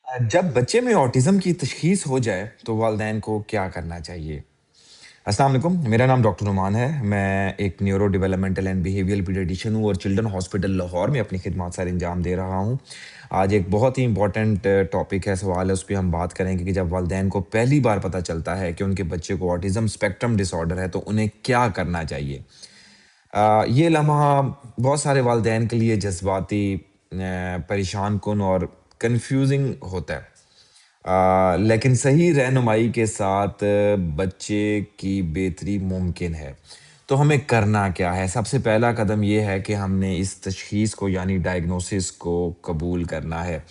जब बच्चे में ऑटिज़्म की तशख़ीस हो जाए, तो वालिदैन को क्या करना चाहिए? अस्सलाम वालेकुम, मेरा नाम डॉक्टर नुमान है। मैं एक neuro developmental and behavioural paediatrician हूँ और चिल्ड्रन हॉस्पिटल लाहौर में अपनी खिदमत सर अंजाम दे रहा हूँ। आज एक बहुत ही इम्पोर्टेंट टॉपिक है, सवाल है, उस पे हम बात करेंगे कि जब वालिदैन को पहली बार पता चलता है कि उनके बच्चे को ऑटिज़्म स्पेक्ट्रम डिसऑर्डर है, तो उन्हें क्या करना चाहिए? ये लम्हा बहुत सारे वालिदैन के लिए जज़्बाती, परेशान कुन और कन्फ्यूज़िंग होता है। लेकिन सही रहनुमाई के साथ बच्चे की बेहतरी मुमकिन है। तो हमें करना क्या है? सबसे पहला कदम ये है कि हमने इस तशख़ीस को यानी डायग्नोसिस को कबूल करना है।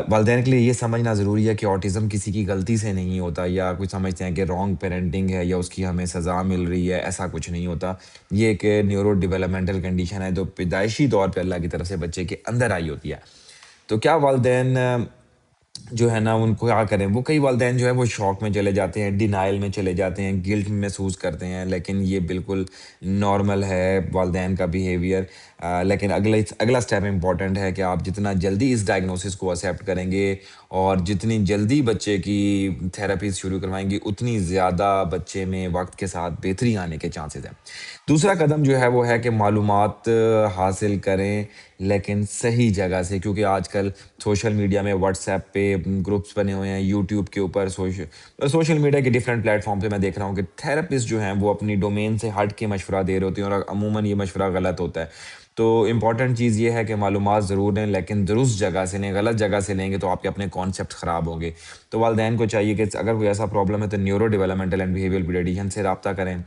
वालिदैन के लिए ये समझना ज़रूरी है कि ऑटिज़्म किसी की गलती से नहीं होता या कुछ समझते हैं कि रॉन्ग पेरेंटिंग है या उसकी हमें सज़ा मिल रही है, ऐसा कुछ नहीं होता। ये एक न्यूरो डेवलपमेंटल कंडीशन है जो पैदाइशी तौर पे अल्लाह की तरफ से बच्चे के अंदर आई होती है। तो क्या वालिदैन जो है ना उनको क्या करें, वो कई वालिदैन जो है वो शॉक में चले जाते हैं, डिनायल में चले जाते हैं, गिल्ट महसूस करते हैं, लेकिन ये बिल्कुल नॉर्मल है वालिदैन का बिहेवियर। लेकिन अगला स्टेप इम्पॉर्टेंट है कि आप जितना जल्दी इस डायग्नोसिस को एक्सेप्ट करेंगे और जितनी जल्दी बच्चे की थेरेपीज़ शुरू करवाएँगे, उतनी ज़्यादा बच्चे में वक़्त के साथ बेहतरी आने के चांसेज़ हैं। दूसरा कदम जो है वो है कि मालूमात हासिल करें, लेकिन सही जगह से, क्योंकि आजकल सोशल मीडिया में व्हाट्सएप पे ग्रुप्स बने हुए हैं, यूट्यूब के ऊपर सोशल मीडिया के डिफरेंट प्लेटफ़ॉर्म पे मैं देख रहा हूँ कि थेरेपिस्ट जो हैं वो अपनी डोमेन से हट के मशवरा दे रहे होते हैं और अमूमन ये मशवरा गलत होता है। तो इम्पॉर्टेंट चीज़ ये है कि मालूमात ज़रूर लें, लेकिन दुरुस्त जगह से लें, गलत जगह से लेंगे तो आपके अपने कॉन्सेप्ट ख़राब होंगे। तो वालिदैन को चाहिए कि अगर कोई ऐसा प्रॉब्लम है तो neuro developmental and behavioural paediatrician से राब्ता करें।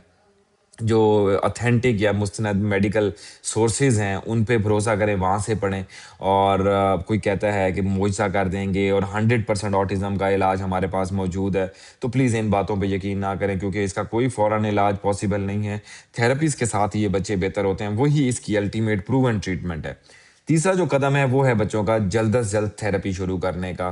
जो ऑथेंटिक या मुस्तनद मेडिकल सोर्सेज़ हैं, उन पे भरोसा करें, वहाँ से पढ़ें। और कोई कहता है कि मुआवज़ा कर देंगे और 100% ऑटिज़्म का इलाज हमारे पास मौजूद है, तो प्लीज़ इन बातों पे यकीन ना करें, क्योंकि इसका कोई फ़ौरन इलाज पॉसिबल नहीं है। थेरेपीज़ के साथ ही ये बच्चे बेहतर होते हैं, वही इसकी अल्टीमेट प्रूवन ट्रीटमेंट है। तीसरा जो कदम है वो है बच्चों का जल्द से जल्द थेरेपी शुरू करने का,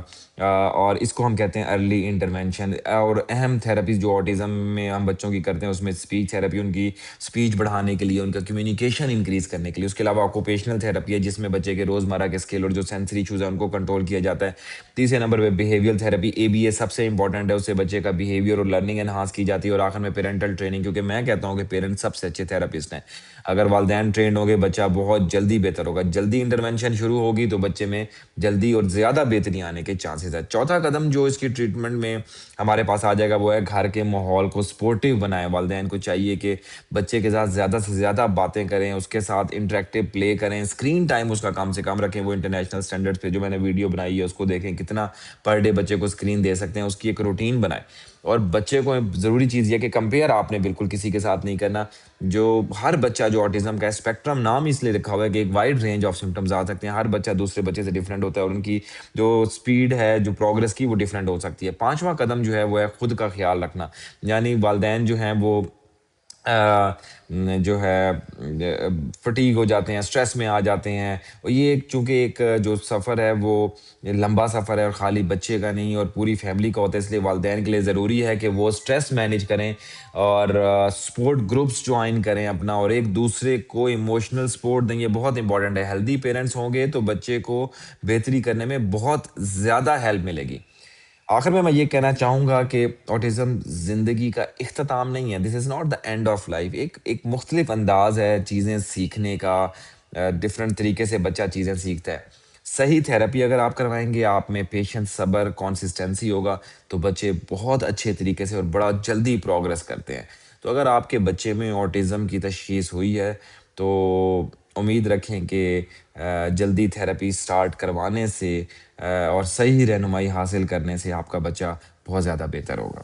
और इसको हम कहते हैं अर्ली इंटरवेंशन। और अहम थेरेपी जो ऑटिज़्म में हम बच्चों की करते हैं उसमें स्पीच थेरेपी, उनकी स्पीच बढ़ाने के लिए, उनका कम्युनिकेशन इंक्रीज़ करने के लिए। उसके अलावा ऑक्यूपेशनल थेरेपी है जिसमें बच्चे के रोज़मर्रा के स्किल और जो सेंसरी इश्यूज़ हैं उनको कंट्रोल किया जाता है। तीसरे नंबर पे बिहेवियरल थेरेपी, एबीए सबसे इंपॉर्टेंट है, उससे बच्चे का बिहेवियर और लर्निंग एनहांस की जाती है। और आखिर में पेरेंटल ट्रेनिंग, क्योंकि मैं कहता हूँ कि पेरेंट्स सबसे अच्छे थेरेपिस्ट हैं। अगर वालिदैन ट्रेंड होंगे, बच्चा बहुत जल्दी बेहतर होगा। जल्दी इंटरवेंशन शुरू होगी तो बच्चे में जल्दी और ज़्यादा बेहतरी आने के चांसेस है। चौथा कदम जो इसकी ट्रीटमेंट में हमारे पास आ जाएगा वो है घर के माहौल को सपोर्टिव बनाएं। वालिदैन को चाहिए कि बच्चे के साथ ज़्यादा से ज़्यादा बातें करें, उसके साथ इंटरेक्टिव प्ले करें, स्क्रीन टाइम उसका कम से कम रखें। वो इंटरनेशनल स्टैंडर्ड्स पे जो मैंने वीडियो बनाई है उसको देखें, कितना पर डे बच्चे को स्क्रीन दे सकते हैं, उसकी एक रूटीन बनाएं। और बच्चे को ज़रूरी चीज़ ये है कि कंपेयर आपने बिल्कुल किसी के साथ नहीं करना। जो हर बच्चा जो ऑटिज़्म का है, स्पेक्ट्रम नाम इसलिए रखा हुआ है कि एक वाइड रेंज ऑफ सिम्पटम्स आ सकते हैं। हर बच्चा दूसरे बच्चे से डिफरेंट होता है और उनकी जो स्पीड है, जो प्रोग्रेस की, वो डिफरेंट हो सकती है। पाँचवां कदम जो है वो है खुद का ख़्याल रखना। यानी वालिदैन जो हैं वो जो है फटीग हो जाते हैं, स्ट्रेस में आ जाते हैं। और ये चूँकि एक जो सफ़र है वो लंबा सफ़र है और ख़ाली बच्चे का नहीं और पूरी फैमिली का होता है, इसलिए वालिदैन के लिए ज़रूरी है कि वो स्ट्रेस मैनेज करें और सपोर्ट ग्रुप्स जॉइन करें अपना, और एक दूसरे को इमोशनल सपोर्ट दें। ये बहुत इंपॉर्टेंट है। हेल्दी पेरेंट्स होंगे तो बच्चे को बेहतरी करने में बहुत ज़्यादा हेल्प मिलेगी। आखिर में मैं ये कहना चाहूँगा कि ऑटिज़्म ज़िंदगी का इख्तिताम नहीं है। This is not the end of life. एक मुख्तलिफ अंदाज़ है चीज़ें सीखने का, डिफरेंट तरीके से बच्चा चीज़ें सीखता है। सही थेरेपी अगर आप करवाएँगे, आप में पेशेंस, सब्र, कंसिस्टेंसी होगा, तो बच्चे बहुत अच्छे तरीके से और बड़ा जल्दी प्रोग्रेस करते हैं। तो अगर आपके बच्चे में ऑटिज़्म की तशख़ीस हुई है, तो उम्मीद रखें कि जल्दी थेरेपी स्टार्ट करवाने से और सही रहनुमाई हासिल करने से आपका बच्चा बहुत ज़्यादा बेहतर होगा।